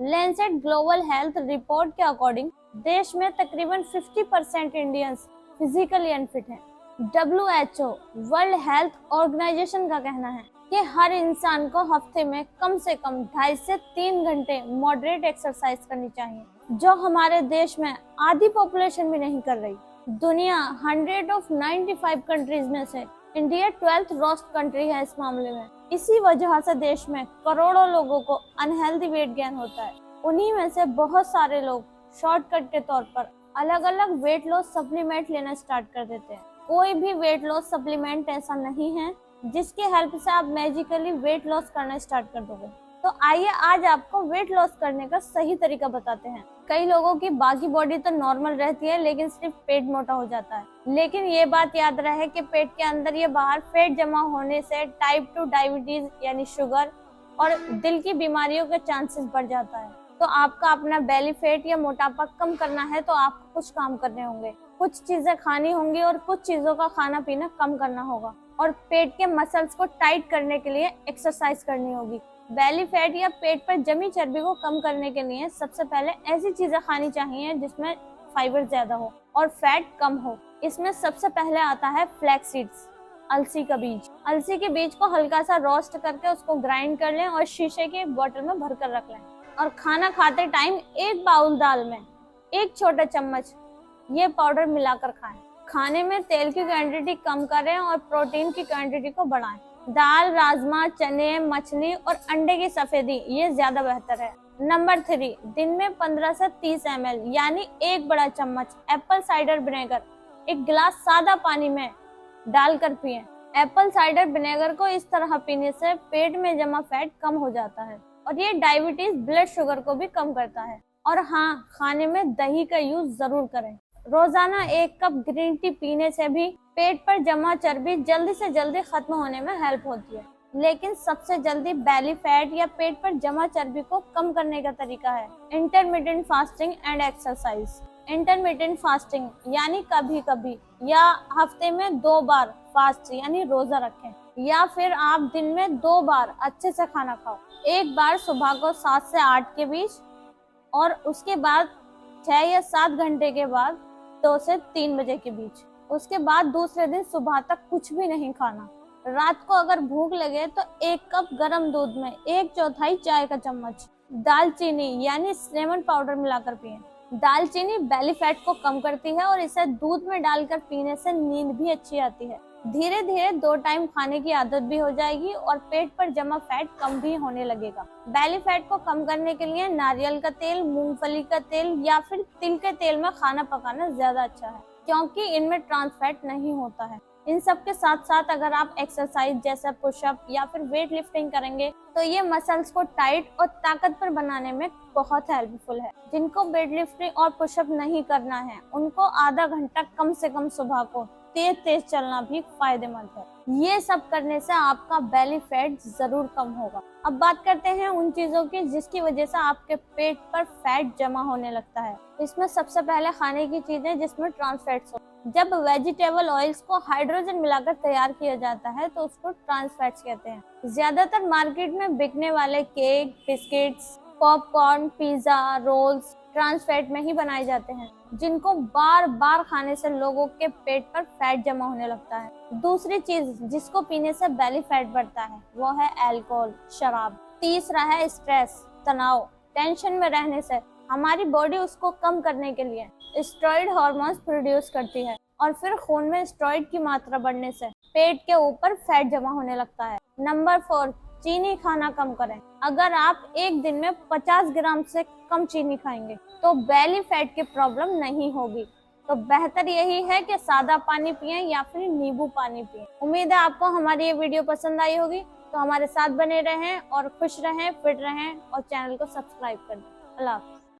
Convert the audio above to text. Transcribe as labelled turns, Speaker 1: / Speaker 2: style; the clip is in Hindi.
Speaker 1: लैंसेट ग्लोबल हेल्थ रिपोर्ट के अकॉर्डिंग देश में तकरीबन 50% इंडियंस फिजिकली अनफिट हैं। WHO वर्ल्ड हेल्थ ऑर्गेनाइजेशन का कहना है कि हर इंसान को हफ्ते में कम से कम 2.5 से 3 घंटे मॉडरेट एक्सरसाइज करनी चाहिए, जो हमारे देश में आधी पॉपुलेशन भी नहीं कर रही। दुनिया 195 कंट्रीज में से इंडिया 12th रोस्ट कंट्री है इस मामले में। इसी वजह से देश में करोड़ों लोगों को अनहेल्दी वेट गेन होता है। उन्हीं में से बहुत सारे लोग शॉर्टकट के तौर पर अलग अलग वेट लॉस सप्लीमेंट लेना स्टार्ट कर देते हैं। कोई भी वेट लॉस सप्लीमेंट ऐसा नहीं है जिसकी हेल्प से आप मैजिकली वेट लॉस करना स्टार्ट कर दोगे। तो आइए आज आपको वेट लॉस करने का सही तरीका बताते हैं। कई लोगों की बाकी बॉडी तो नॉर्मल रहती है, लेकिन सिर्फ पेट मोटा हो जाता है। लेकिन ये बात याद रहे कि पेट के अंदर या बाहर फैट जमा होने से टाइप 2 डायबिटीज यानी शुगर और दिल की बीमारियों के चांसेस बढ़ जाता है। तो आपका अपना बेली फैट या मोटापा कम करना है तो आपको कुछ काम करने होंगे, कुछ चीजें खानी होंगी और कुछ चीजों का खाना पीना कम करना होगा, और पेट के मसल्स को टाइट करने के लिए एक्सरसाइज करनी होगी। बेली फैट या पेट पर जमी चर्बी को कम करने के लिए सबसे पहले ऐसी चीजें खानी चाहिए जिसमें फाइबर ज्यादा हो और फैट कम हो। इसमें सबसे पहले आता है फ्लैक्स सीड्स, अलसी का बीज। अलसी के बीज को हल्का सा रोस्ट करके उसको ग्राइंड कर लें और शीशे के बोतल में भर कर रख लें, और खाना खाते टाइम एक बाउल दाल में 1 छोटा चम्मच ये पाउडर मिलाकर खाएं। खाने में तेल की क्वांटिटी कम करें और प्रोटीन की क्वांटिटी को बढ़ाएं। दाल, राजमा, चने, मछली और अंडे की सफेदी ये ज्यादा बेहतर है। नंबर 3, दिन में 15 से 30 ml यानी 1 बड़ा चम्मच एप्पल साइडर विनेगर 1 गिलास सादा पानी में डालकर पिएं। एप्पल साइडर विनेगर को इस तरह पीने से पेट में जमा फैट कम हो जाता है और ये डायबिटीज, ब्लड शुगर को भी कम करता है। और हाँ, खाने में दही का यूज जरूर करें। रोजाना 1 कप ग्रीन टी पीने से भी पेट पर जमा चर्बी जल्दी से जल्दी खत्म होने में हेल्प होती है। लेकिन सबसे जल्दी बेली फैट या पेट पर जमा चर्बी को कम करने का तरीका है intermittent fasting and exercise. Intermittent fasting यानी कभी कभी या हफ्ते में 2 बार फास्ट यानी रोजा रखें, या फिर आप दिन में 2 बार अच्छे से खाना खाओ। 1 बार सुबह को 7 से 8 के बीच और उसके बाद 6 या 7 घंटे के बाद 2 से 3 बजे के बीच। उसके बाद दूसरे दिन सुबह तक कुछ भी नहीं खाना। रात को अगर भूख लगे तो 1 कप गर्म दूध में 1/4 चाय का चम्मच दालचीनी यानी सिनेमन पाउडर मिलाकर पिएं। दालचीनी बेली फैट को कम करती है और इसे दूध में डालकर पीने से नींद भी अच्छी आती है। धीरे धीरे 2 टाइम खाने की आदत भी हो जाएगी और पेट पर जमा फैट कम भी होने लगेगा। बेली फैट को कम करने के लिए नारियल का तेल, मूंगफली का तेल या फिर तिल के तेल में खाना पकाना ज्यादा अच्छा है, क्योंकि इनमें ट्रांस फैट नहीं होता है। इन सब के साथ साथ अगर आप एक्सरसाइज जैसे पुशअप या फिर वेट लिफ्टिंग करेंगे तो ये मसल्स को टाइट और ताकतवर बनाने में बहुत हेल्पफुल है। जिनको वेट लिफ्टिंग और पुशअप नहीं करना है उनको आधा घंटा कम से कम सुबह को तेज तेज चलना भी फायदेमंद है। ये सब करने से आपका बेली फैट जरूर कम होगा। अब बात करते हैं उन चीजों की जिसकी वजह से आपके पेट पर फैट जमा होने लगता है। इसमें सबसे पहले खाने की चीजें जिसमें ट्रांस फैट्स हो। जब वेजिटेबल ऑयल्स को हाइड्रोजन मिलाकर तैयार किया जाता है तो उसको ट्रांस फैट्स कहते हैं। ज्यादातर मार्केट में बिकने वाले cake, biscuits, popcorn, pizza, rolls trans fat में ही बनाए जाते हैं, जिनको बार बार खाने से लोगों के पेट पर फैट जमा होने लगता है। दूसरी चीज जिसको पीने से बेली फैट बढ़ता है वो है अल्कोहल, शराब। तीसरा है स्ट्रेस, तनाव। टेंशन में रहने से हमारी बॉडी उसको कम करने के लिए स्टेरॉइड हार्मोन्स प्रोड्यूस करती है और फिर खून में स्टेरॉइड की मात्रा बढ़ने से पेट के ऊपर फैट जमा होने लगता है। नंबर 4, चीनी खाना कम करें। अगर आप एक दिन में 50 ग्राम से कम चीनी खाएंगे तो बेली फैट की प्रॉब्लम नहीं होगी। तो बेहतर यही है कि सादा पानी पिएं या फिर नींबू पानी पिएं। उम्मीद है आपको हमारी ये वीडियो पसंद आई होगी। तो हमारे साथ बने रहें और खुश रहें, फिट रहें और चैनल को सब्सक्राइब कर दें। अल्लाह हाफ़िज़।